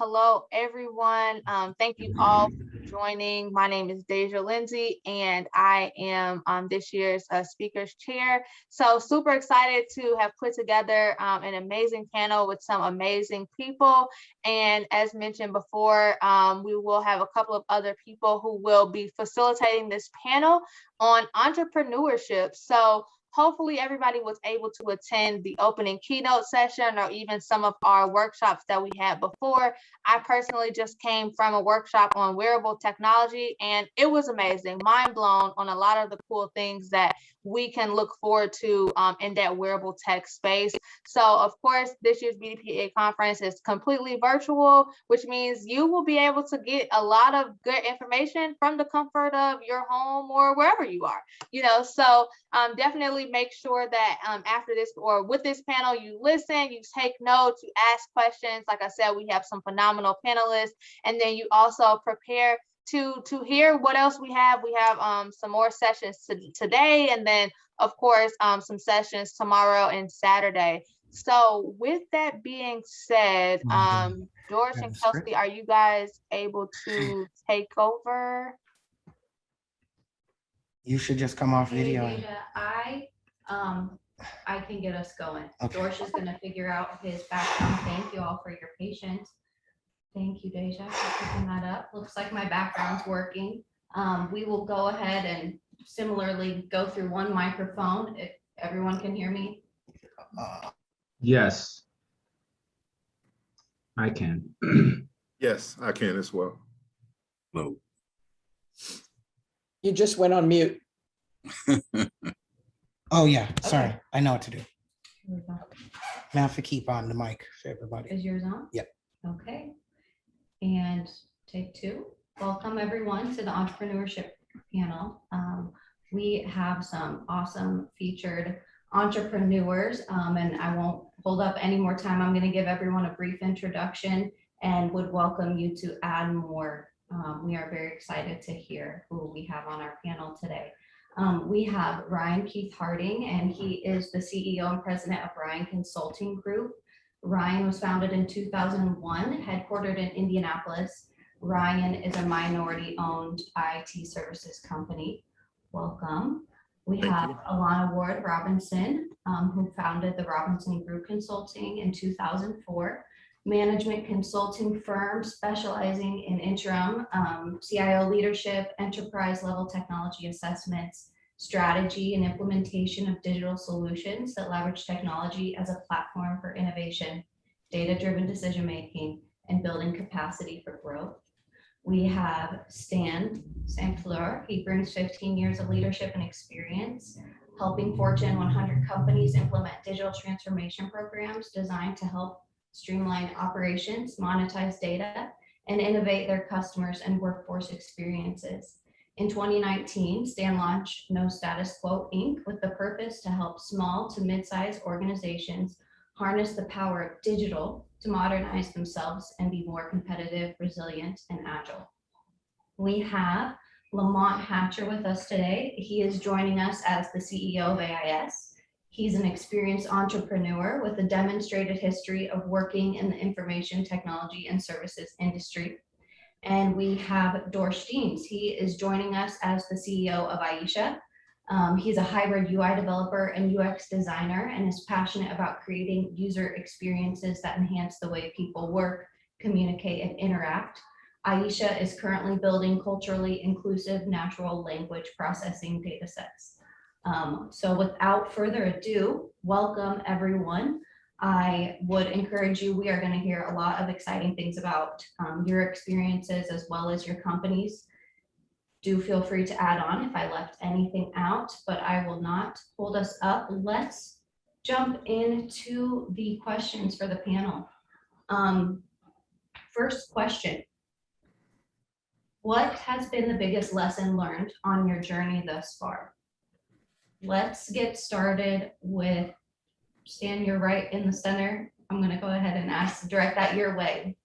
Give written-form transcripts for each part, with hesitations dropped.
Hello, everyone. Thank you all for joining. My name is Deja Lindsay, and I am this year's speaker's chair. So super excited to have put together an amazing panel with some amazing people. And as mentioned before, we will have a couple of other people who will be facilitating this panel on entrepreneurship. So hopefully everybody was able to attend the opening keynote session or even some of our workshops that we had before. I personally just came from a workshop on wearable technology, and it was amazing, mind blown on a lot of the cool things that we can look forward to in that wearable tech space. So of course, this year's BDPA conference is completely virtual, which means you will be able to get a lot of good information from the comfort of your home or wherever you are, so definitely make sure that after this or with this panel, you listen, you take notes, you ask questions. Like I said, we have some phenomenal panelists, and then you also prepare to hear what else we have. We have some more sessions today, and then of course some sessions tomorrow and Saturday. So with that being said, Doris and Kelsey, are you guys able to take over? You should just come off video. I can get us going. Okay. George is going to figure out his background. Thank you all for your patience. Thank you, Deja, for picking that up. Looks like my background's working. We will go ahead and similarly go through one microphone. If everyone can hear me. Yes, I can. Yes, I can as well. Hello. You just went on mute. Oh yeah, sorry. Okay. I know what to do. Here we go. I have to keep on the mic for everybody. Is yours on? Yep. Okay. And take two. Welcome everyone to the entrepreneurship panel. We have some awesome featured entrepreneurs, and I won't hold up any more time. I'm going to give everyone a brief introduction and would welcome you to add more. We are very excited to hear who we have on our panel today. We have Ryan Keith Harding, and he is the CEO and president of Ryan Consulting Group. Ryan was founded in 2001, headquartered in Indianapolis. Ryan is a minority-owned IT services company. Welcome. We have Alana Ward Robinson, who founded the Robinson Group Consulting in 2004. Management consulting firm specializing in interim CIO leadership, enterprise level technology assessments, strategy and implementation of digital solutions that leverage technology as a platform for innovation, data-driven decision-making, and building capacity for growth. We have Stan Saint-Fleur. He brings 15 years of leadership and experience, helping Fortune 100 companies implement digital transformation programs designed to help streamline operations, monetize data, and innovate their customers and workforce experiences. In 2019, Stan launched No Status Quo Inc. with the purpose to help small to mid-sized organizations harness the power of digital to modernize themselves and be more competitive, resilient, and agile. We have Lamont Hatcher with us today. He is joining us as the CEO of AIS. He's an experienced entrepreneur with a demonstrated history of working in the information technology and services industry. And we have Doris Steens. He is joining us as the CEO of Aisha. He's a hybrid UI developer and UX designer and is passionate about creating user experiences that enhance the way people work, communicate, and interact. Aisha is currently building culturally inclusive natural language processing data sets. So without further ado, welcome everyone. I would encourage you, we are going to hear a lot of exciting things about your experiences as well as your companies. Do feel free to add on if I left anything out, but I will not hold us up. Let's jump into the questions for the panel. First question. What has been the biggest lesson learned on your journey thus far? Let's get started with Stan. You're right in the center. I'm going to go ahead and direct that your way.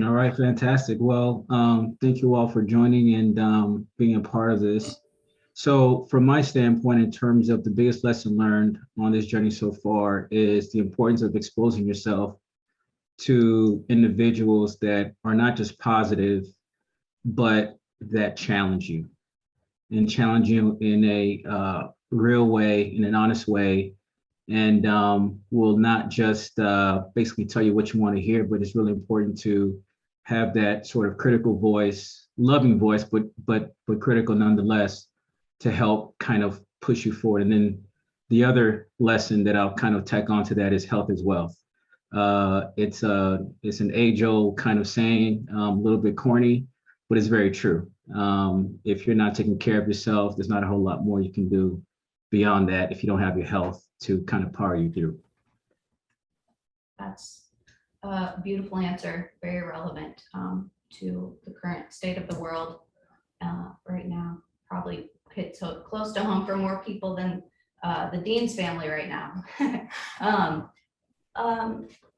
All right, fantastic. Well, thank you all for joining and being a part of this. So from my standpoint, in terms of the biggest lesson learned on this journey so far is the importance of exposing yourself to individuals that are not just positive, but that challenge you and challenge you in a real way, in an honest way, and will not just basically tell you what you want to hear, but it's really important to have that sort of critical voice, loving voice, but critical nonetheless, to help kind of push you forward. And then the other lesson that I'll kind of tack onto that is health is wealth. It's an age-old kind of saying, a little bit corny, but it's very true. If you're not taking care of yourself, there's not a whole lot more you can do beyond that if you don't have your health to kind of power you through. That's a beautiful answer, very relevant to the current state of the world right now. Probably hit so close to home for more people than the Dean's family right now.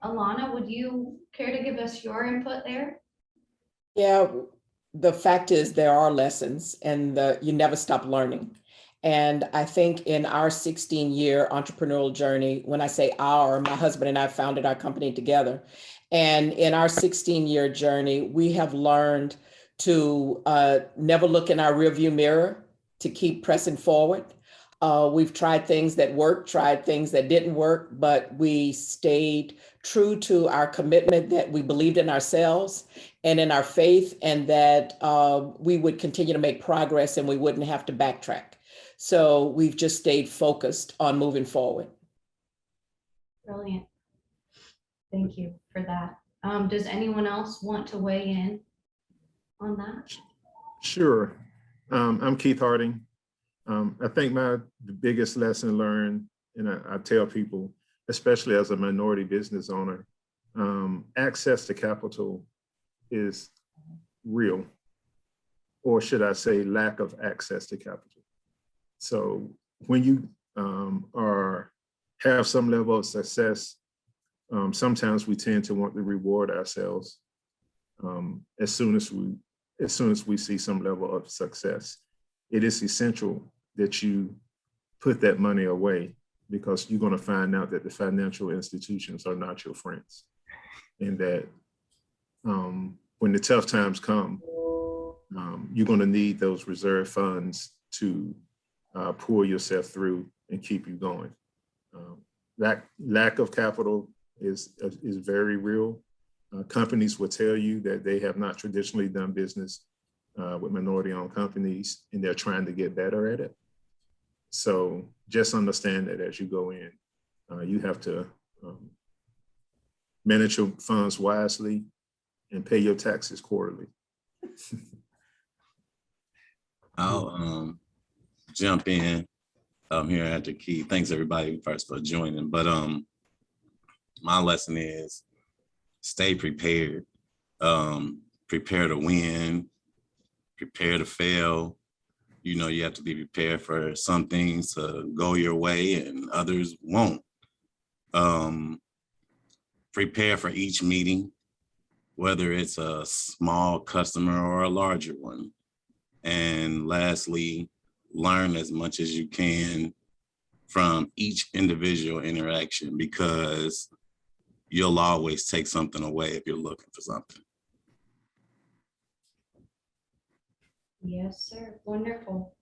Alana, would you care to give us your input there? Yeah, the fact is there are lessons and you never stop learning. And I think in our 16-year entrepreneurial journey, when I say our, my husband and I founded our company together. And in our 16-year journey, we have learned to never look in our rearview mirror, to keep pressing forward. We've tried things that worked, tried things that didn't work, but we stayed true to our commitment that we believed in ourselves and in our faith, and that we would continue to make progress and we wouldn't have to backtrack. So we've just stayed focused on moving forward. Brilliant. Thank you for that. Does anyone else want to weigh in on that? Sure. I'm Keith Harding. I think the biggest lesson learned, and I tell people, especially as a minority business owner, access to capital is real, or should I say lack of access to capital. So when you have some level of success, sometimes we tend to want to reward ourselves as soon as we see some level of success. It is essential that you put that money away, because you're going to find out that the financial institutions are not your friends, and that when the tough times come, you're going to need those reserve funds to pull yourself through and keep you going. Lack of capital is very real. Companies will tell you that they have not traditionally done business with minority-owned companies, and they're trying to get better at it. So just understand that as you go in, you have to manage your funds wisely and pay your taxes quarterly. I'll jump in here after Keith. Thanks everybody first for joining. But my lesson is stay prepared. Prepare to win, prepare to fail. You know, you have to be prepared for some things to go your way and others won't. Prepare for each meeting, whether it's a small customer or a larger one. And lastly, learn as much as you can from each individual interaction, because you'll always take something away if you're looking for something. Yes, sir. Wonderful.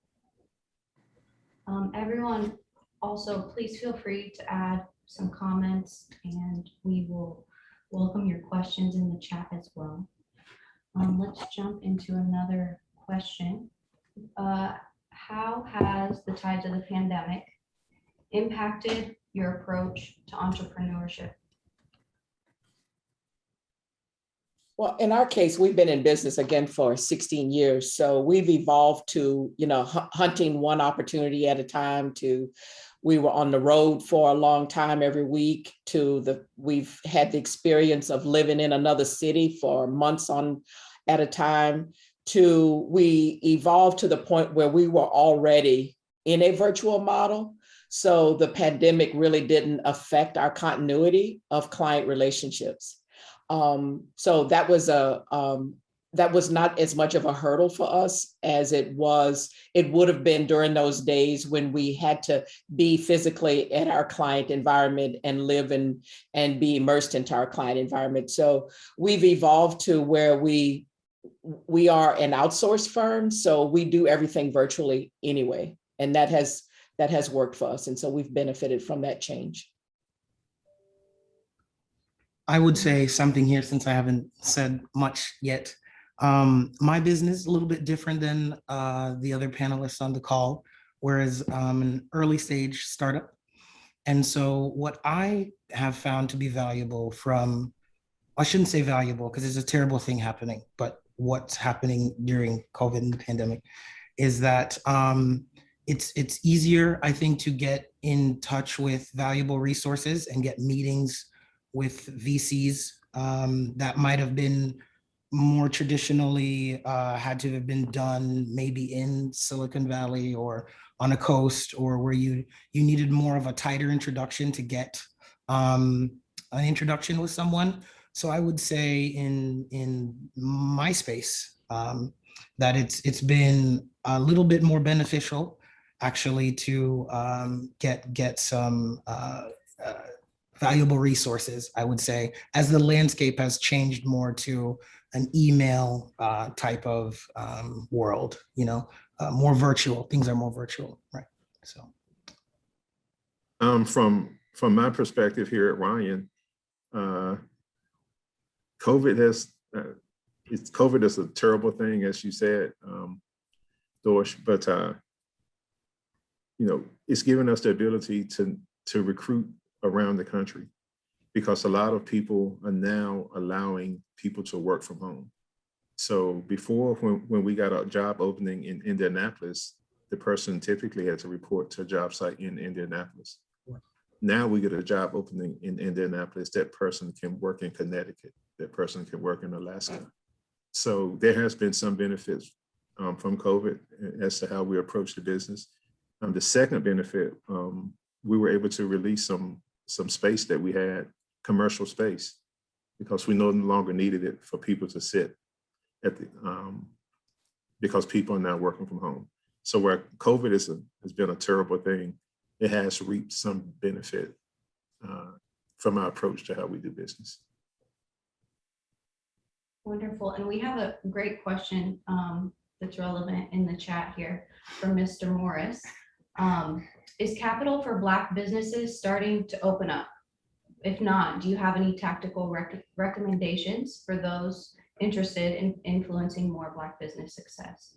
Everyone, also, please feel free to add some comments, and we will welcome your questions in the chat as well. Let's jump into another question. How has the tides of the pandemic impacted your approach to entrepreneurship? Well, in our case, we've been in business again for 16 years. So we've evolved to, hunting one opportunity at a time, to we were on the road for a long time every week, we've had the experience of living in another city for months at a time, to we evolved to the point where we were already in a virtual model. So the pandemic really didn't affect our continuity of client relationships. So that was that was not as much of a hurdle for us as it would have been during those days when we had to be physically at our client environment and live and be immersed into our client environment. So we've evolved to where we are an outsourced firm, so we do everything virtually anyway. And that has worked for us. And so we've benefited from that change. I would say something here since I haven't said much yet. My business is a little bit different than the other panelists on the call, whereas an early stage startup. And so what I have found to be valuable from, I shouldn't say valuable because it's a terrible thing happening, but what's happening during COVID and the pandemic is that it's easier, I think, to get in touch with valuable resources and get meetings with VCs that might have been more traditionally had to have been done maybe in Silicon Valley or on a coast, or where you needed more of a tighter introduction to get an introduction with someone. So I would say in my space that it's been a little bit more beneficial actually to get some valuable resources, I would say, as the landscape has changed more to an email type of world, more virtual. Things are more virtual, right? So, from my perspective here at Ryan, COVID is a terrible thing, as you said, Dorsch, but it's given us the ability to recruit around the country, because a lot of people are now allowing people to work from home. So before, when we got a job opening in Indianapolis, the person typically had to report to a job site in Indianapolis. Now we get a job opening in Indianapolis, that person can work in Connecticut, that person can work in Alaska. So there has been some benefits from COVID as to how we approach the business. The second benefit, we were able to release some space that we had, commercial space, because we no longer needed it for people to sit at the, because people are now working from home. So where COVID has been a terrible thing, it has reaped some benefit from our approach to how we do business. Wonderful. And we have a great question that's relevant in the chat here from Mr. Morris. Is capital for Black businesses starting to open up? If not, do you have any tactical recommendations for those interested in influencing more Black business success?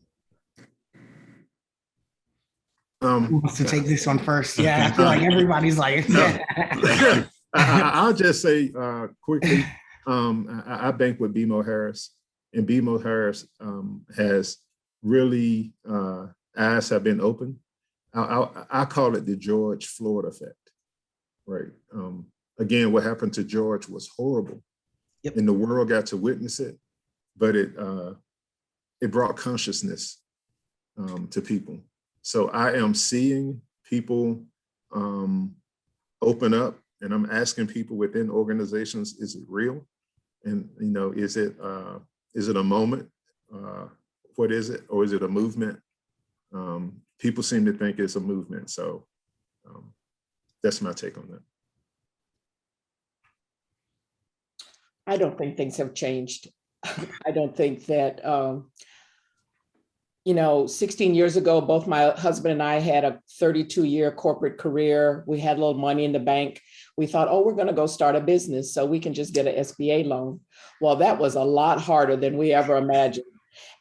who wants to take this one first? Yeah, I feel like everybody's like, I'll just say quickly, I bank with BMO Harris, and BMO Harris has really, eyes have been open. I call it the George Floyd effect, right? Again, what happened to George was horrible. Yep. And the world got to witness it, but it brought consciousness to people. So I am seeing people open up, and I'm asking people within organizations, is it real? And is it a moment? What is it? Or is it a movement? People seem to think it's a movement. So that's my take on that. I don't think things have changed. I don't think that, 16 years ago, both my husband and I had a 32-year corporate career. We had a little money in the bank. We thought, we're going to go start a business so we can just get an SBA loan. Well, that was a lot harder than we ever imagined.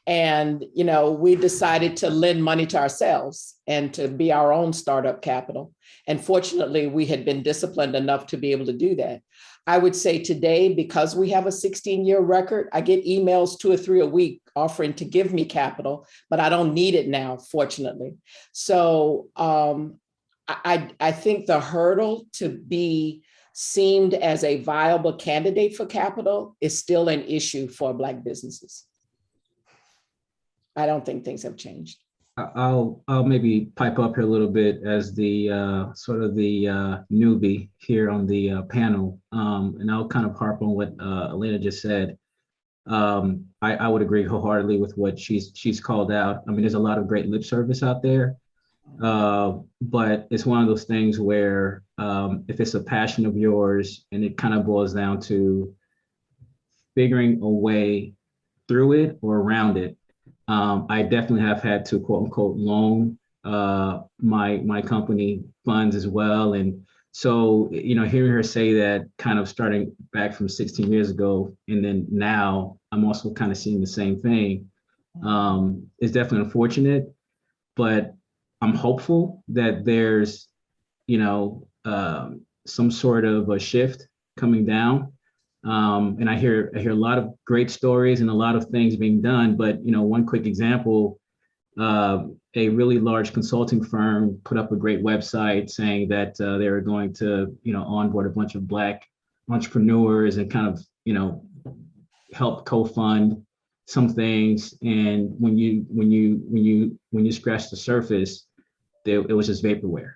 And, we decided to lend money to ourselves and to be our own startup capital. And fortunately, we had been disciplined enough to be able to do that. I would say today, because we have a 16-year record, I get emails 2 or 3 a week offering to give me capital, but I don't need it now, fortunately. So I think the hurdle to be seen as a viable candidate for capital is still an issue for Black businesses. I don't think things have changed. I'll maybe pipe up here a little bit as the sort of the newbie here on the panel, and I'll kind of harp on what Elena just said. I would agree wholeheartedly with what she's called out. I mean, there's a lot of great lip service out there, but it's one of those things where if it's a passion of yours and it kind of boils down to figuring a way through it or around it. I definitely have had to quote unquote loan my company funds as well. And so, hearing her say that kind of starting back from 16 years ago, and then now I'm also kind of seeing the same thing, is definitely unfortunate, but I'm hopeful that there's, some sort of a shift coming down. And I hear a lot of great stories and a lot of things being done. But one quick example, a really large consulting firm put up a great website saying that they were going to onboard a bunch of Black entrepreneurs and kind of help co-fund some things. And when you scratch the surface, it was just vaporware,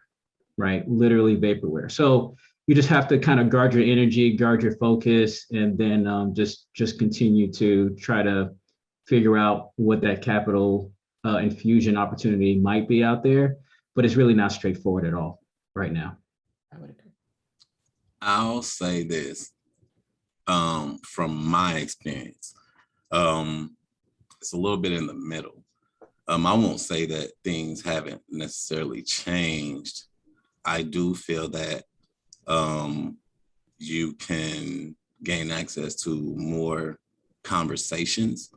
right? Literally vaporware. So you just have to kind of guard your energy, guard your focus, and then just continue to try to figure out what that capital infusion opportunity might be out there. But it's really not straightforward at all right now. I would agree. I'll say this from my experience. It's a little bit in the middle. I won't say that things haven't necessarily changed. I do feel that you can gain access to more conversations,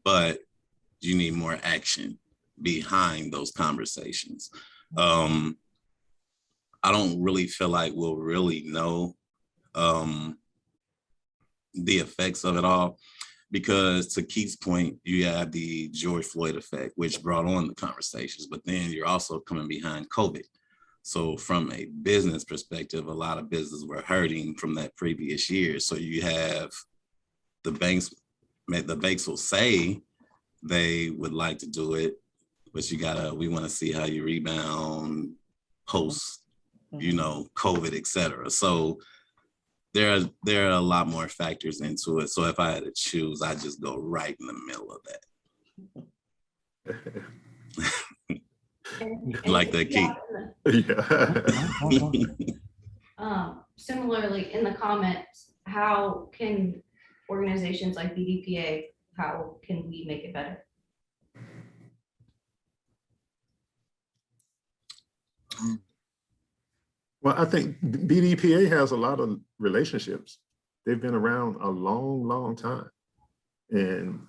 but you need more action behind those conversations. I don't really feel like we'll really know the effects of it all, because to Keith's point, you have the George Floyd effect, which brought on the conversations, but then you're also coming behind COVID. So from a business perspective, a lot of businesses were hurting from that previous year. So you have the banks will say they would like to do it, but we want to see how you rebound post, COVID, et cetera. So there are a lot more factors into it. So if I had to choose, I'd just go right in the middle of that. Like the key. Similarly, in the comments, how can organizations like BDPA, how can we make it better? Well, I think BDPA has a lot of relationships. They've been around a long, long time. And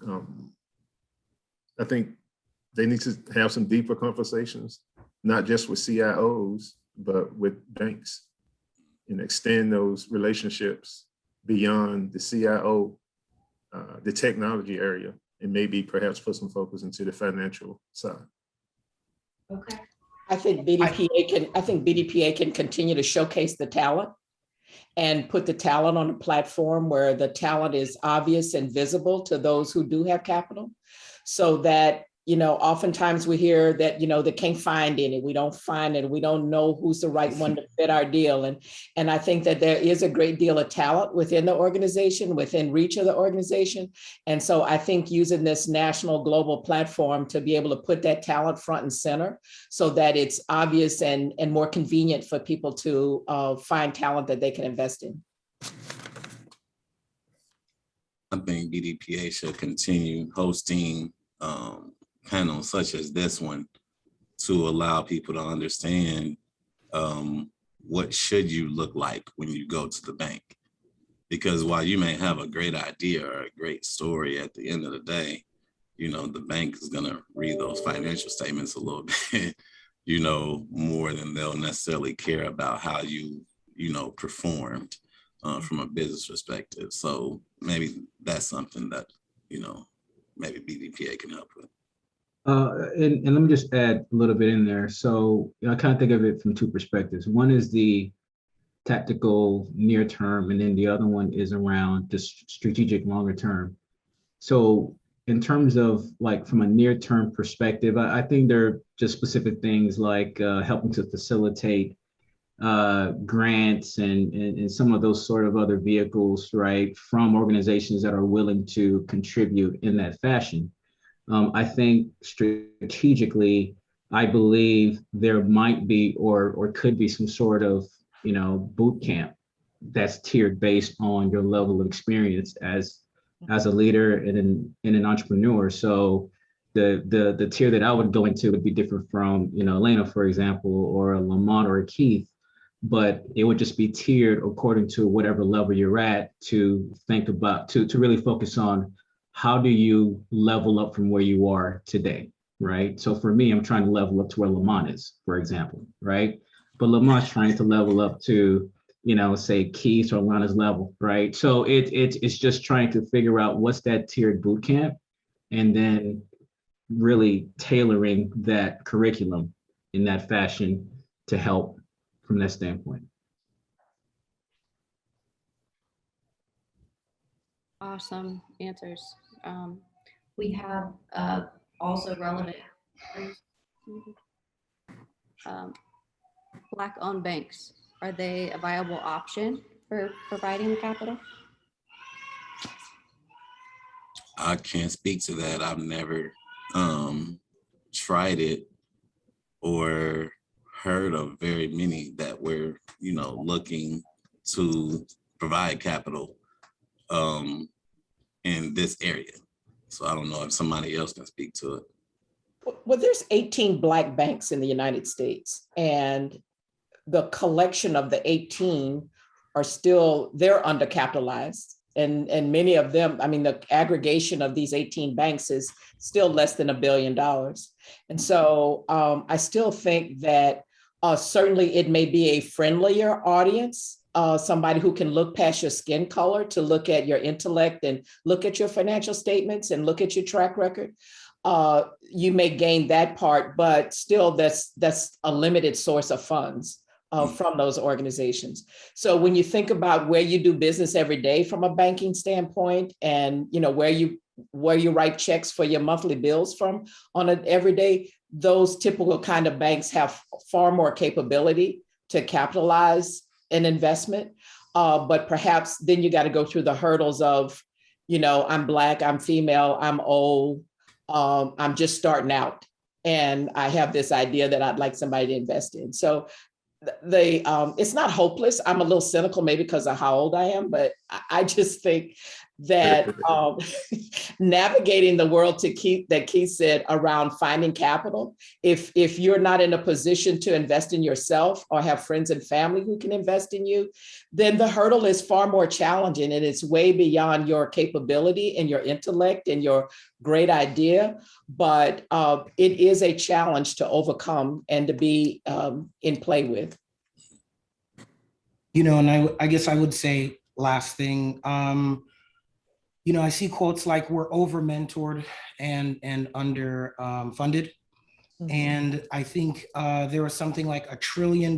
I think they need to have some deeper conversations, not just with CIOs, but with banks, and extend those relationships beyond the CIO, the technology area, and maybe perhaps put some focus into the financial side. Okay. I think BDPA can continue to showcase the talent and put the talent on a platform where the talent is obvious and visible to those who do have capital, so that oftentimes we hear that, they can't find any, we don't find it, we don't know who's the right one to fit our deal. And I think that there is a great deal of talent within the organization, within reach of the organization. And so I think using this national global platform to be able to put that talent front and center so that it's obvious and more convenient for people to find talent that they can invest in. I think BDPA should continue hosting panels such as this one to allow people to understand what should you look like when you go to the bank. Because while you may have a great idea or a great story, at the end of the day, the bank is going to read those financial statements a little bit, more than they'll necessarily care about how you, performed from a business perspective. So maybe that's something that, maybe BDPA can help with. And let me just add a little bit in there. So I kind of think of it from two perspectives. One is the tactical near term, and then the other one is around the strategic longer term. So in terms of like from a near term perspective, I think there are just specific things like helping to facilitate grants and some of those sort of other vehicles, right, from organizations that are willing to contribute in that fashion. I think strategically, I believe there might be or could be some sort of, boot camp that's tiered based on your level of experience as a leader and an entrepreneur. So the tier that I would go into would be different from, Elena, for example, or a Lamont or a Keith, but it would just be tiered according to whatever level you're at, to think about, to really focus on how do you level up from where you are today, right? So for me, I'm trying to level up to where Lamont is, for example, right? But Lamont's trying to level up to, say Keith or Alana's level, right? So it's just trying to figure out what's that tiered boot camp, and then really tailoring that curriculum in that fashion to help from that standpoint. Awesome answers. We have also relevant Black-owned banks. Are they a viable option for providing the capital? I can't speak to that. I've never tried it or heard of very many that were, looking to provide capital in this area. So I don't know if somebody else can speak to it. Well, there's 18 Black banks in the United States, and the collection of the 18 are still, they're undercapitalized. And many of them, I mean, the aggregation of these 18 banks is still less than $1 billion. And so I still think that certainly it may be a friendlier audience, somebody who can look past your skin color to look at your intellect and look at your financial statements and look at your track record. You may gain that part, but still that's a limited source of funds from those organizations. So when you think about where you do business every day from a banking standpoint, and where you write checks for your monthly bills from on an everyday, those typical kind of banks have far more capability to capitalize an investment. But perhaps then you got to go through the hurdles of, I'm Black, I'm female, I'm old, I'm just starting out, and I have this idea that I'd like somebody to invest in. So it's not hopeless. I'm a little cynical, maybe because of how old I am, but I just think that navigating the world that Keith said around finding capital, if you're not in a position to invest in yourself or have friends and family who can invest in you, then the hurdle is far more challenging, and it's way beyond your capability and your intellect and your great idea. But it is a challenge to overcome and to be in play with. And I guess I would say last thing, I see quotes like we're over mentored and under funded. Mm-hmm. And I think there was something like $1 trillion,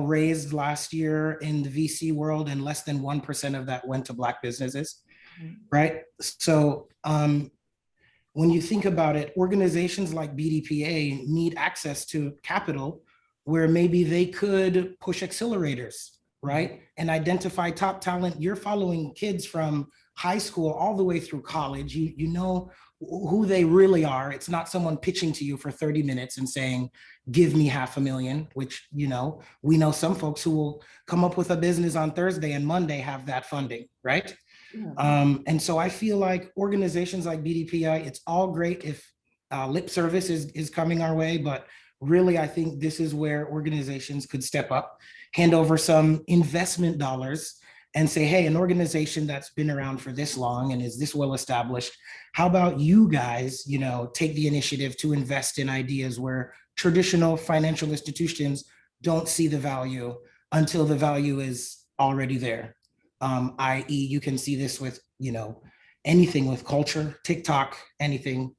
raised last year in the VC world, and less than 1% of that went to Black businesses, mm-hmm. right? So when you think about it, organizations like BDPA need access to capital where maybe they could push accelerators, right? And identify top talent. You're following kids from high school all the way through college. You know who they really are. It's not someone pitching to you for 30 minutes and saying, give me $500,000, which, we know some folks who will come up with a business on Thursday and Monday have that funding, right? Yeah. And so I feel like organizations like BDPI, it's all great if lip service is coming our way, but really, I think this is where organizations could step up, hand over some investment dollars and say, hey, an organization that's been around for this long and is this well established, how about you guys, take the initiative to invest in ideas where traditional financial institutions don't see the value until the value is already there. I.e., you can see this with, anything with culture, TikTok, anything.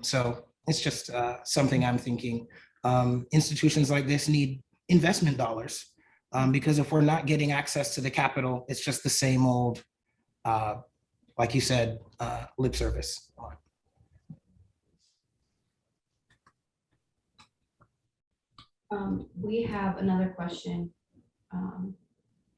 So it's just something I'm thinking. Institutions like this need investment dollars. Because if we're not getting access to the capital, it's just the same old, like you said, lip service. We have another question.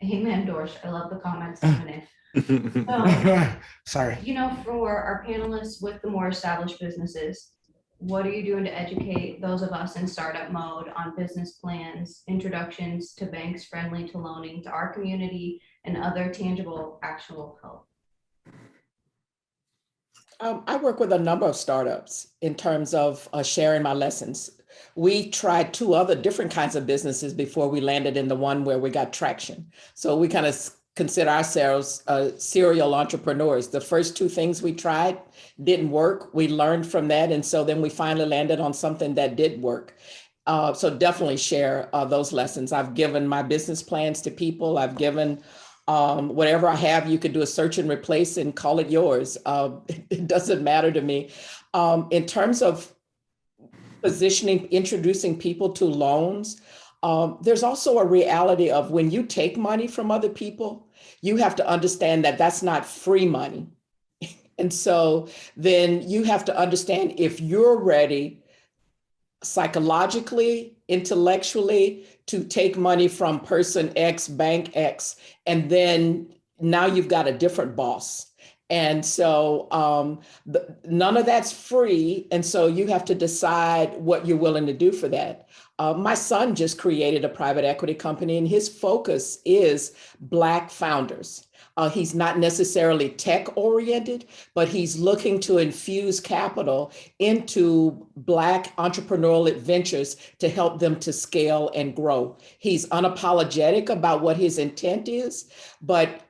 Amen, Dorsch. I love the comments coming in. Sorry. You know, for our panelists with the more established businesses, what are you doing to educate those of us in startup mode on business plans, introductions to banks friendly to loaning to our community, and other tangible, actual help? I work with a number of startups in terms of sharing my lessons. We tried two other different kinds of businesses before we landed in the one where we got traction. So we kind of consider ourselves serial entrepreneurs. The first two things we tried didn't work. We learned from that. And so then we finally landed on something that did work. So definitely share those lessons. I've given my business plans to people. I've given whatever I have, you could do a search and replace and call it yours. It doesn't matter to me. In terms of positioning, introducing people to loans, there's also a reality of when you take money from other people, you have to understand that that's not free money. And so then you have to understand if you're ready psychologically, intellectually, to take money from person X, bank X, and then now you've got a different boss. And so none of that's free. And so you have to decide what you're willing to do for that. My son just created a private equity company, and his focus is Black founders. He's not necessarily tech oriented, but he's looking to infuse capital into Black entrepreneurial ventures to help them to scale and grow. He's unapologetic about what his intent is, but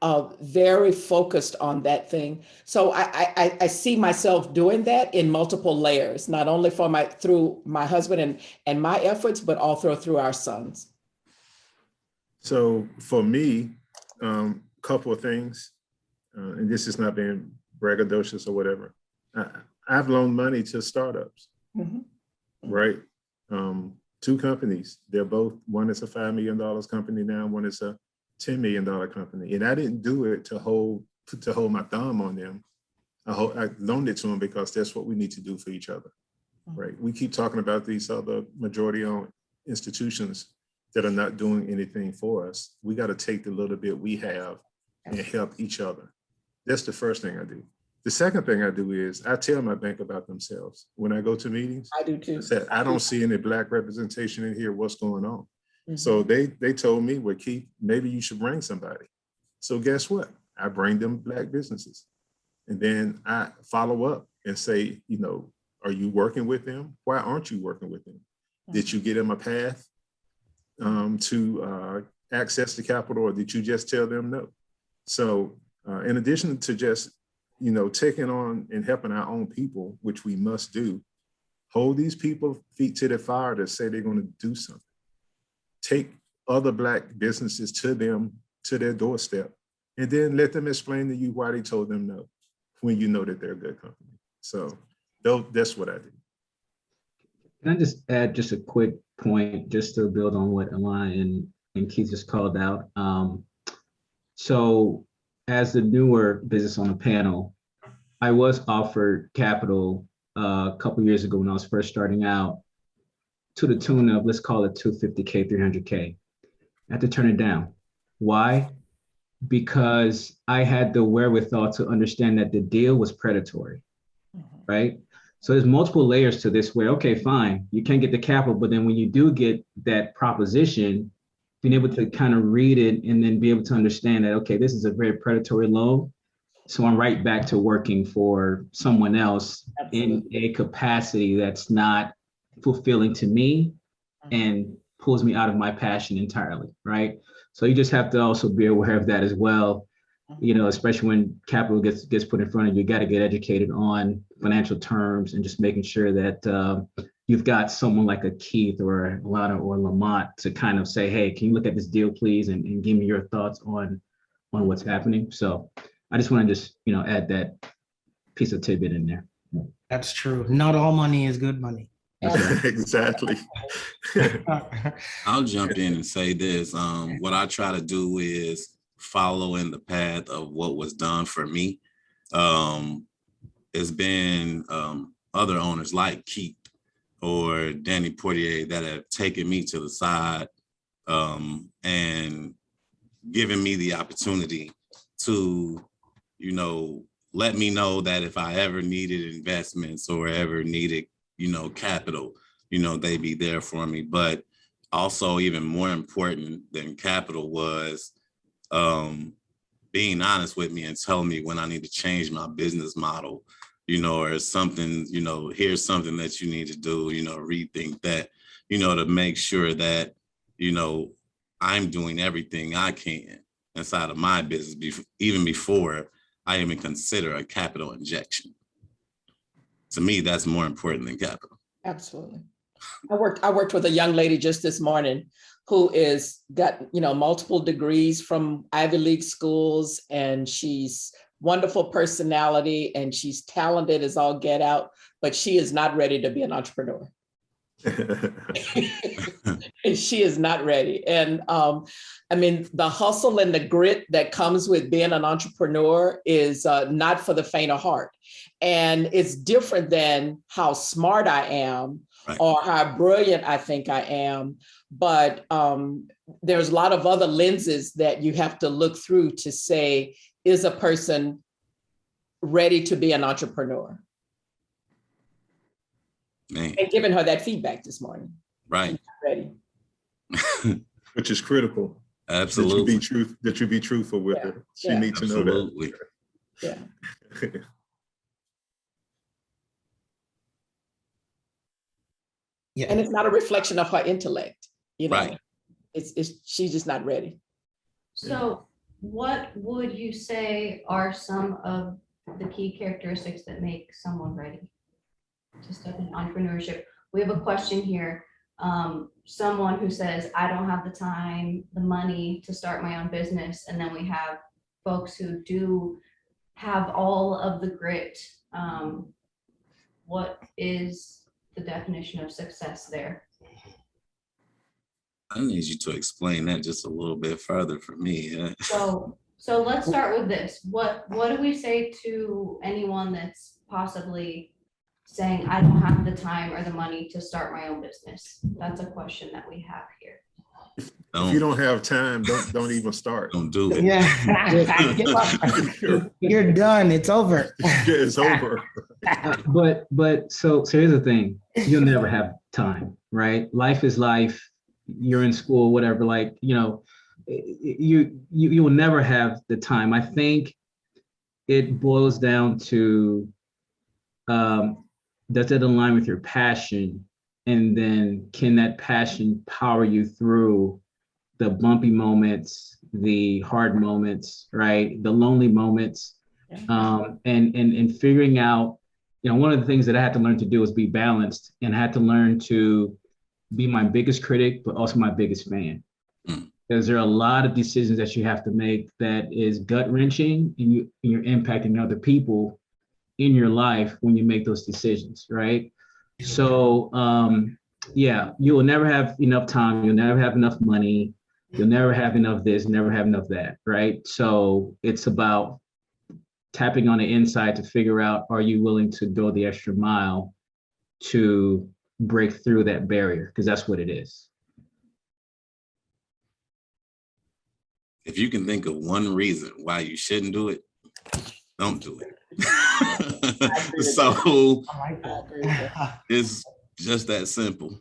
very focused on that thing. So I see myself doing that in multiple layers, not only through my husband and my efforts, but also through our sons. So for me, couple of things, and this is not being braggadocious or whatever. I've loaned money to startups, right? Two companies. They're both, one is a $5 million company now, one is a $10 million company. And I didn't do it to hold my thumb on them. I loaned it to them because that's what we need to do for each other, right? We keep talking about these other majority-owned institutions that are not doing anything for us. We got to take the little bit we have and help each other. That's the first thing I do. The second thing I do is I tell my bank about themselves. When I go to meetings, I do too. I said, I don't see any Black representation in here. What's going on? So they told me, well, Keith, maybe you should bring somebody. So guess what? I bring them Black businesses. And then I follow up and say, you know, are you working with them? Why aren't you working with them? Did you get them a path to access the capital, or did you just tell them no? So in addition to just, you know, taking on and helping our own people, which we must do, hold these people feet to the fire to say they're going to do something. Take other Black businesses to them, to their doorstep, and then let them explain to you why they told them no when you know that they're a good company. So that's what I do. Can I just add just a quick point, just to build on what Alana and Keith just called out? So as the newer business on the panel, I was offered capital a couple of years ago when I was first starting out to the tune of, let's call it $250K, $300K. I had to turn it down. Why? Because I had the wherewithal to understand that the deal was predatory, right? So there's multiple layers to this where, okay, fine, you can't get the capital, but then when you do get that proposition, being able to kind of read it and then be able to understand that, okay, this is a very predatory loan. So I'm right back to working for someone else in a capacity that's not fulfilling to me and pulls me out of my passion entirely, right? So you just have to also be aware of that as well. You know, especially when capital gets put in front of you, you got to get educated on financial terms and just making sure that you've got someone like a Keith or a Lana or Lamont to kind of say, hey, can you look at this deal, please, and give me your thoughts on what's happening. So I just want to just, you know, add that piece of tidbit in there. That's true. Not all money is good money. Exactly. I'll jump in and say this. What I try to do is follow in the path of what was done for me. It's been other owners like Keith or Danny Portier that have taken me to the side and given me the opportunity to, you know, let me know that if I ever needed investments or ever needed, you know, capital, you know, they'd be there for me. But also even more important than capital was being honest with me and telling me when I need to change my business model, you know, or something, you know, here's something that you need to do, you know, rethink that, you know, to make sure that, you know, I'm doing everything I can inside of my business, even before I even consider a capital injection. To me, that's more important than capital. Absolutely. I worked with a young lady just this morning who is got, you know, multiple degrees from Ivy League schools, and she's wonderful personality and she's talented as all get out, but she is not ready to be an entrepreneur. And she is not ready. And I mean, the hustle and the grit that comes with being an entrepreneur is not for the faint of heart. And it's different than how smart I am, right, or how brilliant I think I am. But there's a lot of other lenses that you have to look through to say, is a person ready to be an entrepreneur? Man. And giving her that feedback this morning. Right. Ready. Which is critical. Absolutely. That you be truthful with her. She needs to know that. Yeah. Yeah. And it's not a reflection of her intellect, you know. Right. It's she's just not ready. So what would you say are some of the key characteristics that make someone ready to step in entrepreneurship? We have a question here. Someone who says, I don't have the time, the money to start my own business. And then we have folks who do have all of the grit. What is the definition of success there? I need you to explain that just a little bit further for me. So let's start with this. What do we say to anyone that's possibly saying, I don't have the time or the money to start my own business? That's a question that we have here. If you don't have time, don't even start. Don't do it. Yeah. You're done. It's over. It's over. But so here's the thing. You'll never have time, right? Life is life. You're in school, whatever, like, you know, you will never have the time. I think it boils down to, does it align with your passion? And then can that passion power you through the bumpy moments, the hard moments, right? The lonely moments, and figuring out, you know, one of the things that I had to learn to do is be balanced, and I had to learn to be my biggest critic, but also my biggest fan. Because there are a lot of decisions that you have to make that is gut wrenching, and you're impacting other people in your life when you make those decisions, right? So yeah, you will never have enough time, you'll never have enough money, you'll never have enough this, never have enough that, right? So it's about tapping on the inside to figure out, are you willing to go the extra mile to break through that barrier? Because that's what it is. If you can think of one reason why you shouldn't do it, don't do it. So it's just that simple.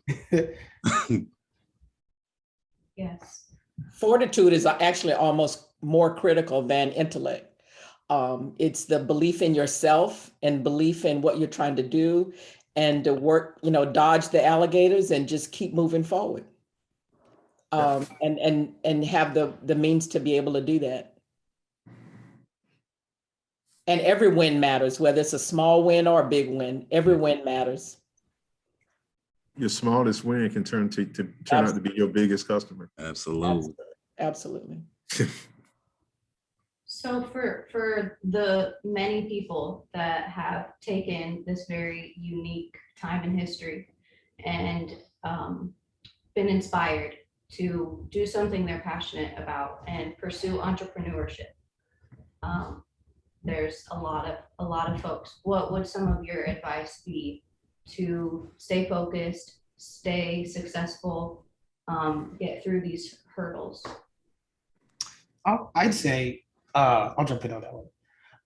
Yes. Fortitude is actually almost more critical than intellect. It's the belief in yourself and belief in what you're trying to do, and to work, you know, dodge the alligators and just keep moving forward. And have the means to be able to do that. And every win matters, whether it's a small win or a big win, every win matters. Your smallest win can turn out to be your biggest customer. Absolutely. Absolutely. So for the many people that have taken this very unique time in history and been inspired to do something they're passionate about and pursue entrepreneurship, there's a lot of folks. What would some of your advice be to stay focused, stay successful, get through these hurdles? I'd say, I'll jump in on that one.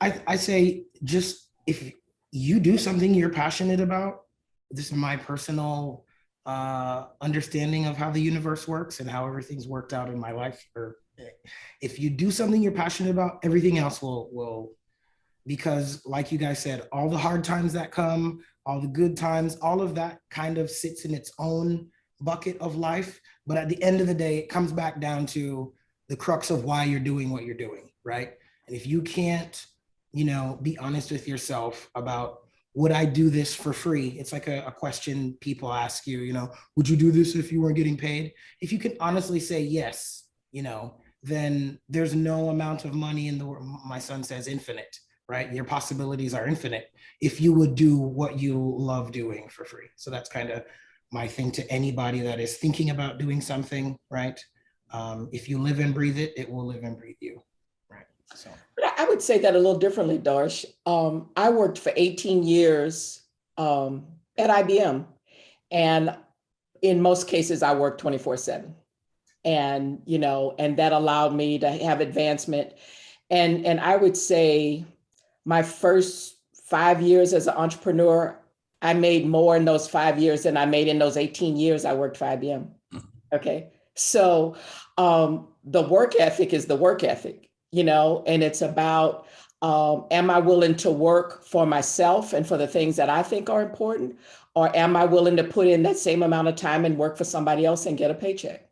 I say just if you do something you're passionate about, this is my personal understanding of how the universe works and how everything's worked out in my life. Or if you do something you're passionate about, everything else will, because like you guys said, all the hard times that come, all the good times, all of that kind of sits in its own bucket of life. But at the end of the day, it comes back down to the crux of why you're doing what you're doing, right? And if you can't, be honest with yourself about, would I do this for free? It's like a question people ask you, would you do this if you weren't getting paid? If you can honestly say yes, then there's no amount of money in the world. My son says infinite, right? Your possibilities are infinite if you would do what you love doing for free. So that's kind of my thing to anybody that is thinking about doing something, right? If you live and breathe it, it will live and breathe you, right? So I would say that a little differently, Darsh. I worked for 18 years at IBM, and in most cases, I worked 24/7, and and that allowed me to have advancement. And I would say my first 5 years as an entrepreneur, I made more in those 5 years than I made in those 18 years I worked for IBM. Okay. So the work ethic is the work ethic, and it's about, am I willing to work for myself and for the things that I think are important? Or am I willing to put in that same amount of time and work for somebody else and get a paycheck?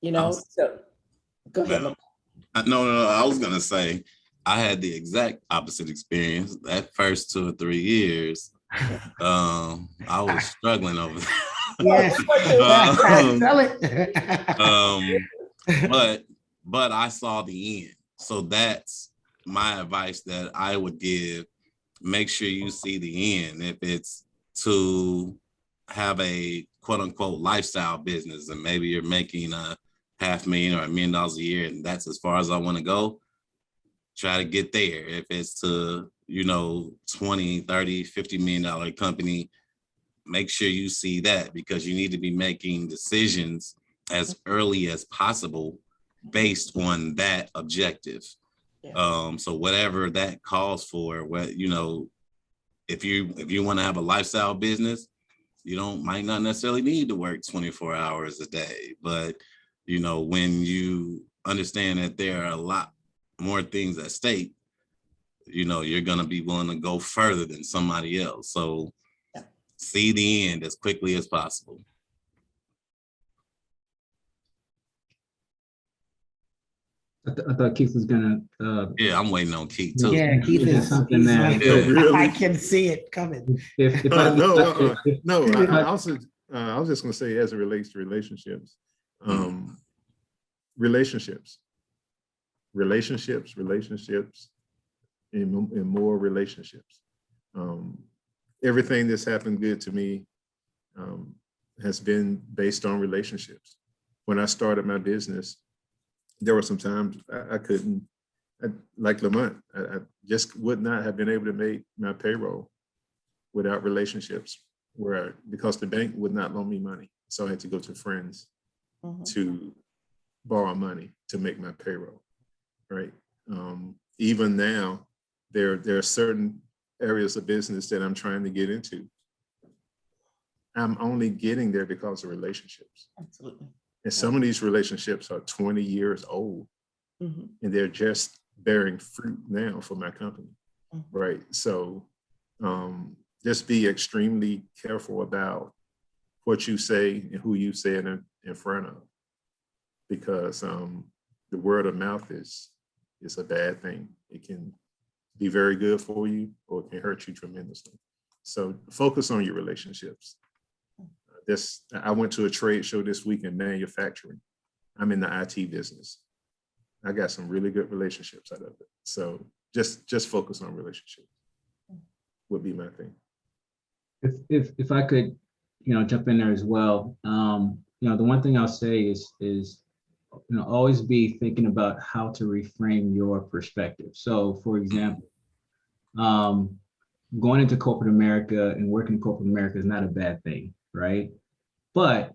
So go ahead. No, no, I was gonna say I had the exact opposite experience. That first 2 or 3 years, I was struggling over there. yes, tell it. But I saw the end. So that's my advice that I would give. Make sure you see the end. If it's to have a quote unquote lifestyle business, and maybe you're making $500,000 or $1 million a year, and that's as far as I want to go, try to get there. If it's to, 20, 30, $50 million company, make sure you see that, because you need to be making decisions as early as possible based on that objective. Yeah. So whatever that calls for, if you want to have a lifestyle business, might not necessarily need to work 24 hours a day, but when you understand that there are a lot more things at stake, you're going to be willing to go further than somebody else. So see the end as quickly as possible. I thought Keith was gonna. Yeah, I'm waiting on Keith too. Yeah, Keith is something he's that like, really? I can see it coming. I was just going to say, as it relates to relationships, relationships, and more relationships. Everything that's happened good to me has been based on relationships. When I started my business, there were some times I couldn't, like Lamont, I just would not have been able to make my payroll without relationships, because the bank would not loan me money. So I had to go to friends to borrow money to make my payroll, right? Even now, there are certain areas of business that I'm trying to get into. I'm only getting there because of relationships. Absolutely. And some of these relationships are 20 years old, and they're just bearing fruit now for my company, right? So just be extremely careful about what you say and who you say it in front of, because the word of mouth is a bad thing. It can be very good for you, or it can hurt you tremendously. So focus on your relationships. I went to a trade show this week in manufacturing. I'm in the IT business. I got some really good relationships out of it. So just focus on relationships would be my thing. If I could, jump in there as well. The one thing I'll say is always be thinking about how to reframe your perspective. So for example, going into corporate America and working in corporate America is not a bad thing, right? But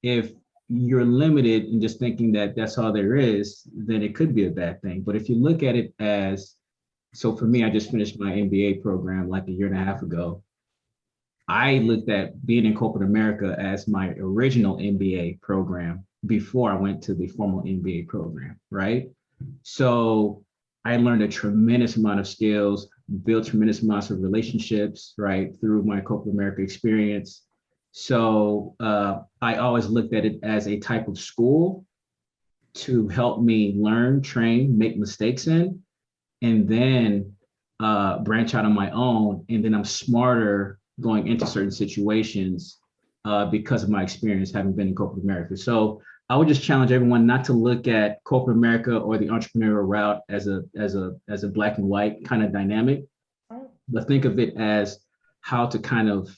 if you're limited in just thinking that that's all there is, then it could be a bad thing. But if you look at it as, so for me, I just finished my MBA program like a year and a half ago. I looked at being in corporate America as my original MBA program before I went to the formal MBA program, right? So I learned a tremendous amount of skills, built tremendous amounts of relationships, right, through my corporate America experience. So I always looked at it as a type of school to help me learn, train, make mistakes in, and then branch out on my own. And then I'm smarter going into certain situations because of my experience having been in corporate America. So I would just challenge everyone not to look at corporate America or the entrepreneurial route as a black and white kind of dynamic, but think of it as how to kind of,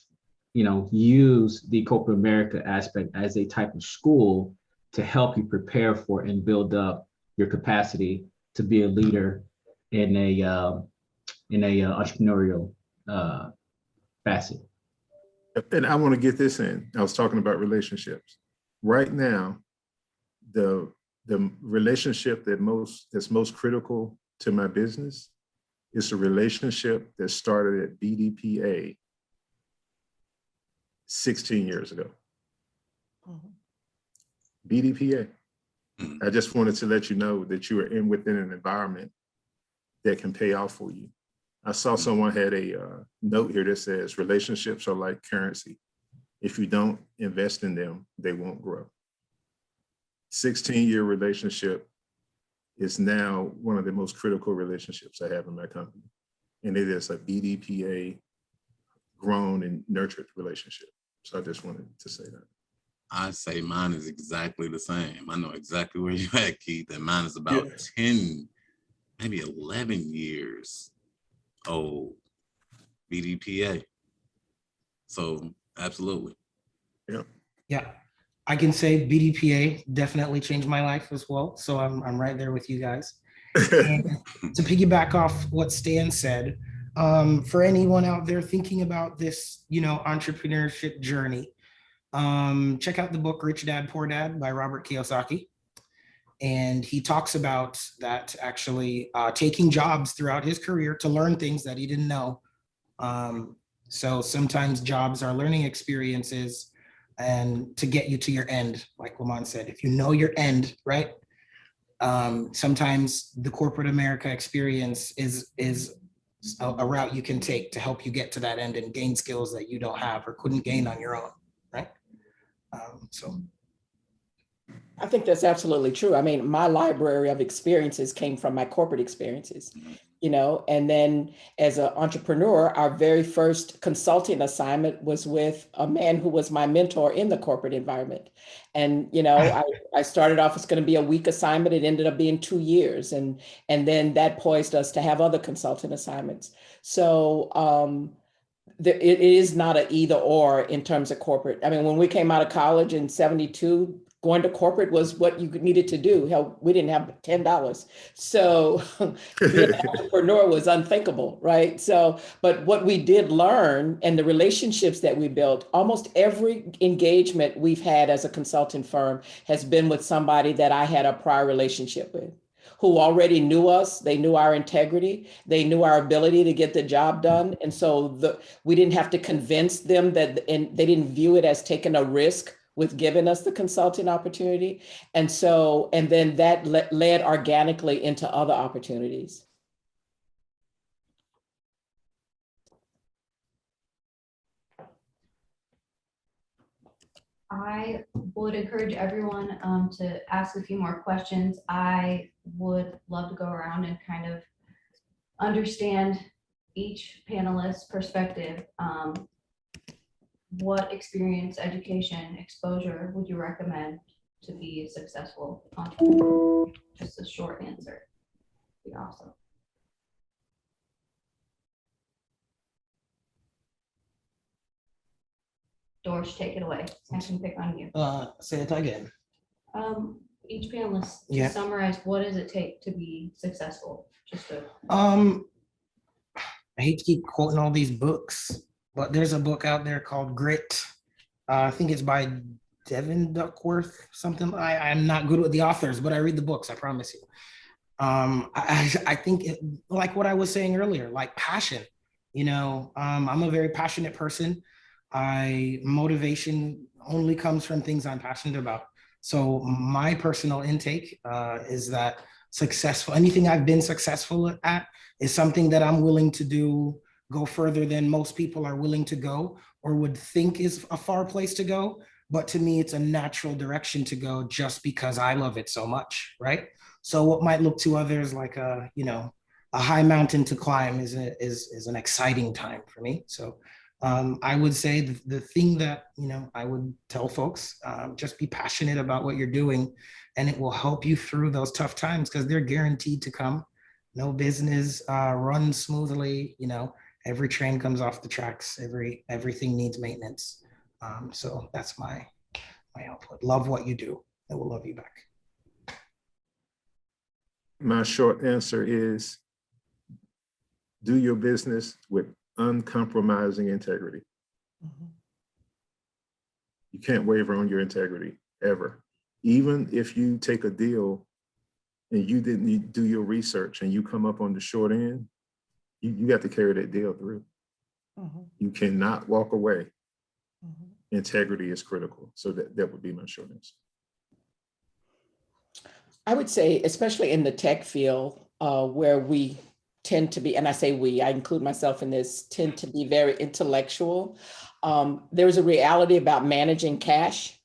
use the corporate America aspect as a type of school to help you prepare for and build up your capacity to be a leader in a entrepreneurial facet. And I want to get this in. I was talking about relationships. Right now, the relationship that's most critical to my business is a relationship that started at BDPA 16 years ago. BDPA. I just wanted to let you know that you are within an environment that can pay off for you. I saw someone had a note here that says relationships are like currency. If you don't invest in them, they won't grow. 16-year relationship is now one of the most critical relationships I have in my company. And it is a BDPA grown and nurtured relationship. So I just wanted to say that. I say mine is exactly the same. I know exactly where you're at, Keith, and mine is about 10, maybe 11 years old, BDPA. So absolutely. Yeah, I can say BDPA definitely changed my life as well. So I'm right there with you guys. And to piggyback off what Stan said, for anyone out there thinking about this, entrepreneurship journey, check out the book Rich Dad Poor Dad by Robert Kiyosaki. And he talks about that actually taking jobs throughout his career to learn things that he didn't know. So sometimes jobs are learning experiences and to get you to your end, like Lamont said, if you know your end, right? Sometimes the corporate America experience is a route you can take to help you get to that end and gain skills that you don't have or couldn't gain on your own, right? So I think that's absolutely true. I mean, my library of experiences came from my corporate experiences, and then as an entrepreneur, our very first consulting assignment was with a man who was my mentor in the corporate environment. And, I started off, it's going to be a week assignment. It ended up being 2 years. And then that poised us to have other consulting assignments. So, it is not an either or in terms of corporate. I mean, when we came out of college in 72, going to corporate was what you needed to do. Hell, we didn't have $10. So being an entrepreneur was unthinkable, right? So, but what we did learn and the relationships that we built, almost every engagement we've had as a consulting firm has been with somebody that I had a prior relationship with, who already knew us. They knew our integrity. They knew our ability to get the job done. And so we didn't have to convince them and they didn't view it as taking a risk with giving us the consulting opportunity. And then that led organically into other opportunities. I would encourage everyone to ask a few more questions. I would love to go around and kind of understand each panelist's perspective. What experience, education, exposure would you recommend to be a successful entrepreneur? Just a short answer would be awesome. Dorsch, take it away. I can pick on you. Say it again. Each panelist, Yeah. to summarize, what does it take to be successful? Just a I hate to keep quoting all these books, but there's a book out there called Grit. I think it's by Devin Duckworth, something. I'm not good with the authors, but I read the books, I promise you. I think like what I was saying earlier, like passion, I'm a very passionate person. Motivation only comes from things I'm passionate about. So my personal intake is that anything I've been successful at is something that I'm willing to go further than most people are willing to go or would think is a far place to go. But to me, it's a natural direction to go just because I love it so much, right? So what might look to others like a high mountain to climb is an exciting time for me. So I would say the thing that I would tell folks, just be passionate about what you're doing, and it will help you through those tough times because they're guaranteed to come. No business runs smoothly. Every train comes off the tracks. Everything needs maintenance. So that's my output. Love what you do. It will love you back. My short answer is do your business with uncompromising integrity. You can't waver on your integrity ever. Even if you take a deal and you didn't do your research and you come up on the short end, you got to carry that deal through. You cannot walk away. Integrity is critical. So that would be my short answer. I would say, especially in the tech field, where we tend to be, and I say we, I include myself in this, tend to be very intellectual. There's a reality about managing cash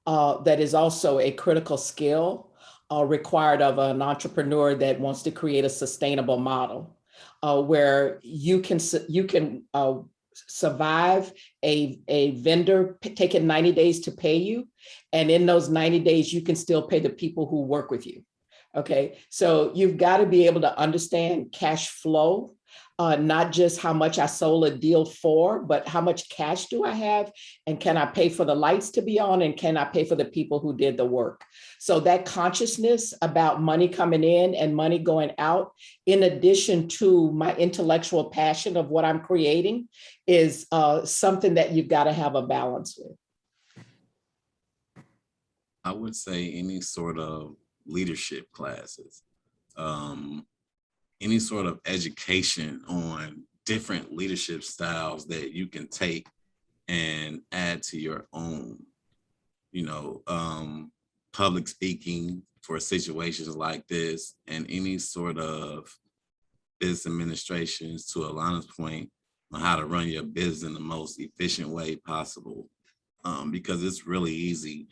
that is also a critical skill required of an entrepreneur that wants to create a sustainable model where you can survive a vendor taking 90 days to pay you. And in those 90 days, you can still pay the people who work with you. Okay, so you've got to be able to understand cash flow, not just how much I sold a deal for, but how much cash do I have? And can I pay for the lights to be on? And can I pay for the people who did the work? So that consciousness about money coming in and money going out, in addition to my intellectual passion of what I'm creating, is something that you've got to have a balance with. I would say any sort of leadership classes, any sort of education on different leadership styles that you can take and add to your own, public speaking for situations like this, and any sort of business administrations, to Alana's point, on how to run your business in the most efficient way possible. Because it's really easy.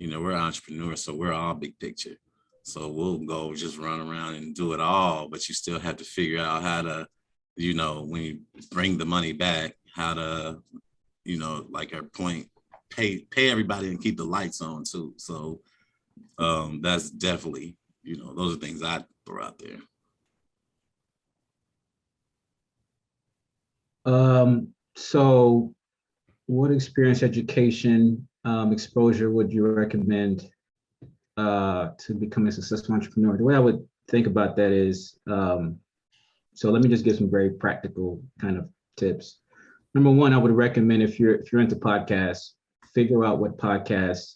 We're entrepreneurs, so we're all big picture. So we'll go just run around and do it all, but you still have to figure out how to, when you bring the money back, how to, like our point, pay everybody and keep the lights on too. So that's definitely, those are things I throw out there. So what experience, education, exposure would you recommend to become a successful entrepreneur? The way I would think about that is, so let me just give some very practical kind of tips. Number one, I would recommend if you're into podcasts, figure out what podcasts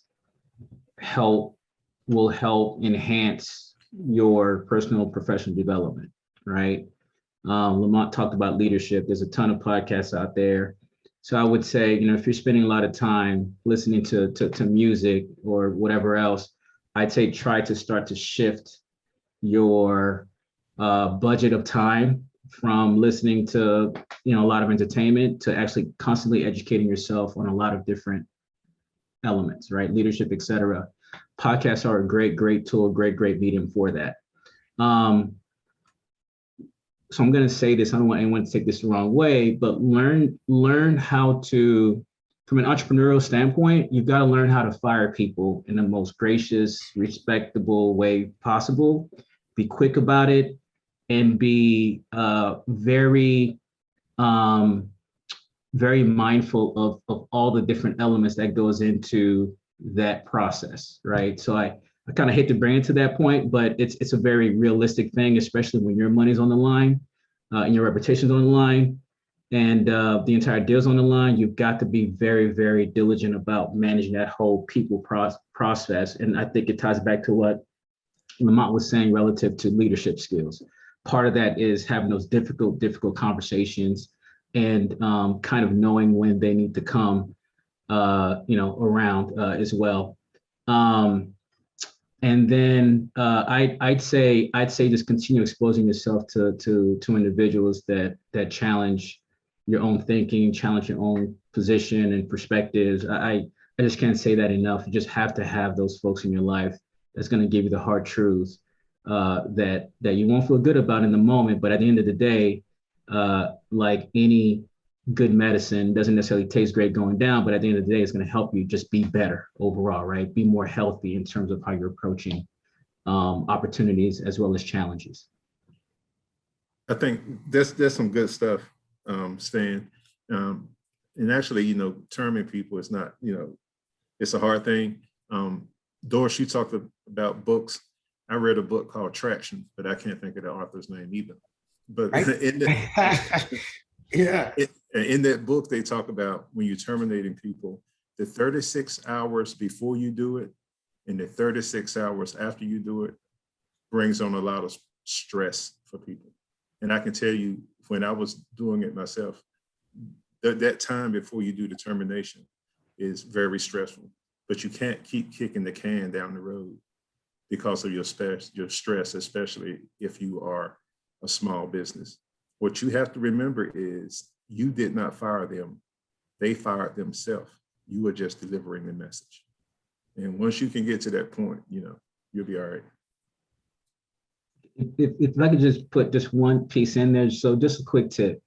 will help enhance your personal professional development, right? Lamont talked about leadership. There's a ton of podcasts out there. So I would say, if you're spending a lot of time listening to music or whatever else, I'd say try to start to shift your budget of time from listening to a lot of entertainment to actually constantly educating yourself on a lot of different elements, right? Leadership, et cetera. Podcasts are a great tool, great medium for that. So I'm going to say this, I don't want anyone to take this the wrong way, but learn how to, from an entrepreneurial standpoint, you've got to learn how to fire people in the most gracious, respectable way possible. Be quick about it and be very mindful of all the different elements that goes into that process, right? So I kind of hate to bring it to that point, but it's a very realistic thing, especially when your money's on the line. and your reputation's on the line, and the entire deal's on the line, you've got to be very, very diligent about managing that whole people process. And I think it ties back to what Lamont was saying relative to leadership skills. Part of that is having those difficult conversations and kind of knowing when they need to come, around as well. And then I'd say just continue exposing yourself to individuals that challenge your own thinking, challenge your own position and perspectives. I just can't say that enough. You just have to have those folks in your life that's going to give you the hard truths that you won't feel good about in the moment, but at the end of the day, like any good medicine, doesn't necessarily taste great going down, but at the end of the day, it's going to help you just be better overall, right? Be more healthy in terms of how you're approaching opportunities as well as challenges. I think there's some good stuff, Stan. And actually, terming people is not, it's a hard thing. Doris, you talked about books. I read a book called Traction, but I can't think of the author's name either. But in that book, they talk about when you're terminating people, the 36 hours before you do it and the 36 hours after you do it brings on a lot of stress for people. And I can tell you, when I was doing it myself, that time before you do the termination is very stressful, but you can't keep kicking the can down the road because of your stress, especially if you are a small business. What you have to remember is you did not fire them. They fired themselves. You were just delivering the message. And once you can get to that point, you'll be all right. If I could just put just one piece in there. So just a quick tip.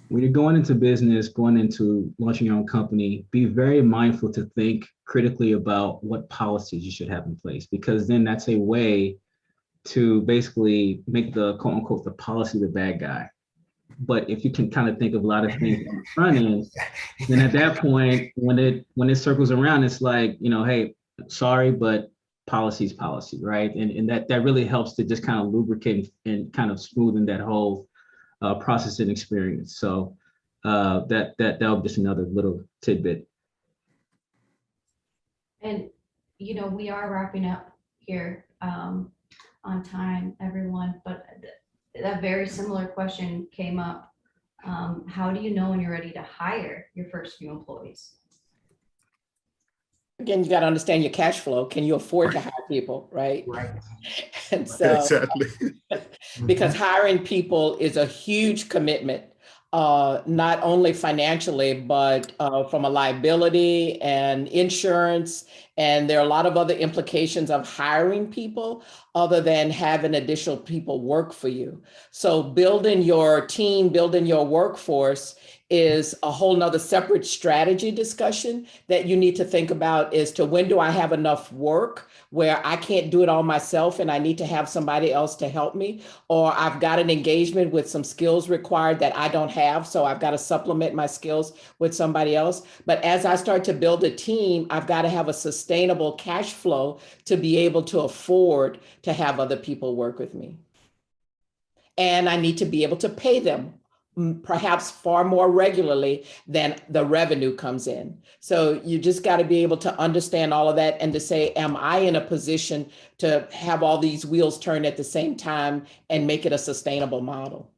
When you're going into business, going into launching your own company, be very mindful to think critically about what policies you should have in place, because then that's a way to basically make the quote unquote the policy the bad guy. But if you can kind of think of a lot of things on the front end, then at that point, when it circles around, it's like, hey, sorry, but policy is policy, right? And that really helps to just kind of lubricate and kind of smoothen that whole process and experience. So that'll be just another little tidbit. And, we are wrapping up here on time, everyone, but a very similar question came up. How do you know when you're ready to hire your first few employees? Again, you got to understand your cash flow. Can you afford to hire people, right? Right. And so, Exactly. because hiring people is a huge commitment, not only financially, but from a liability and insurance. And there are a lot of other implications of hiring people other than having additional people work for you. So building your team, building your workforce is a whole nother separate strategy discussion that you need to think about as to when do I have enough work where I can't do it all myself and I need to have somebody else to help me, or I've got an engagement with some skills required that I don't have, so I've got to supplement my skills with somebody else. But as I start to build a team, I've got to have a sustainable cash flow to be able to afford to have other people work with me. And I need to be able to pay them perhaps far more regularly than the revenue comes in. So you just got to be able to understand all of that and to say, am I in a position to have all these wheels turn at the same time and make it a sustainable model?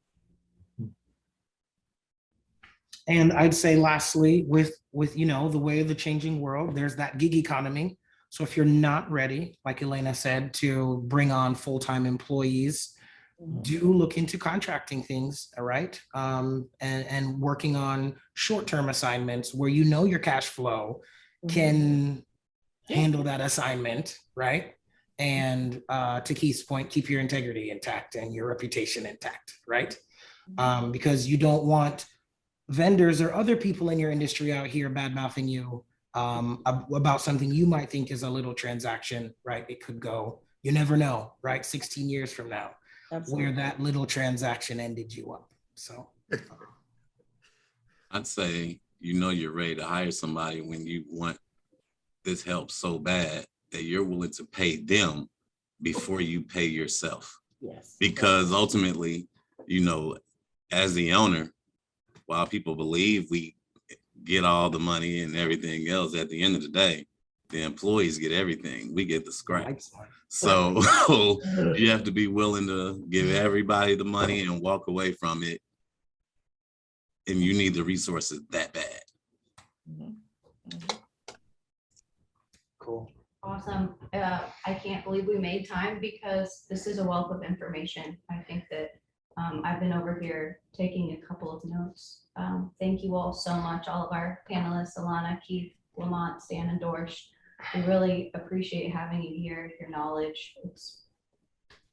And I'd say lastly, with the way of the changing world, there's that gig economy. So if you're not ready, like Elena said, to bring on full-time employees, do look into contracting things, all right? And working on short-term assignments where your cash flow can handle that assignment, right? And to Keith's point, keep your integrity intact and your reputation intact, right? Because you don't want vendors or other people in your industry out here bad-mouthing you about something you might think is a little transaction, right? It could go, you never know, right? 16 years from now. Absolutely. Where that little transaction ended you up. So I'd say, you're ready to hire somebody when you want this help so bad that you're willing to pay them before you pay yourself. Yes. Because ultimately, as the owner, while people believe we get all the money and everything else, at the end of the day, the employees get everything. We get the scraps. So you have to be willing to give everybody the money and walk away from it. And you need the resources that bad. Cool. Awesome. I can't believe we made time because this is a wealth of information. I think that I've been over here taking a couple of notes. Thank you all so much, all of our panelists, Alana, Keith, Lamont, Stan, and Dorsch. We really appreciate having you here, your knowledge. It's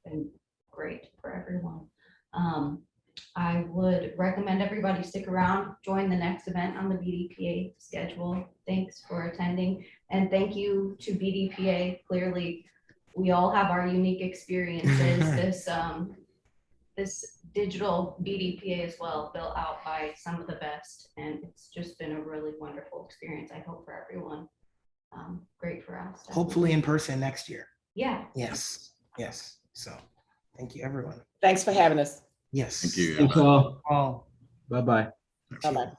been great for everyone. I would recommend everybody stick around, join the next event on the BDPA schedule. Thanks for attending. And thank you to BDPA. Clearly, we all have our unique experiences. This digital BDPA as well, built out by some of the best. And it's just been a really wonderful experience, I hope, for everyone. Great for us. Hopefully in person next year. Yeah. Yes. Yes. So thank you, everyone. Thanks for having us. Yes. Thank you. Thanks all. All. Bye-bye. Bye-bye.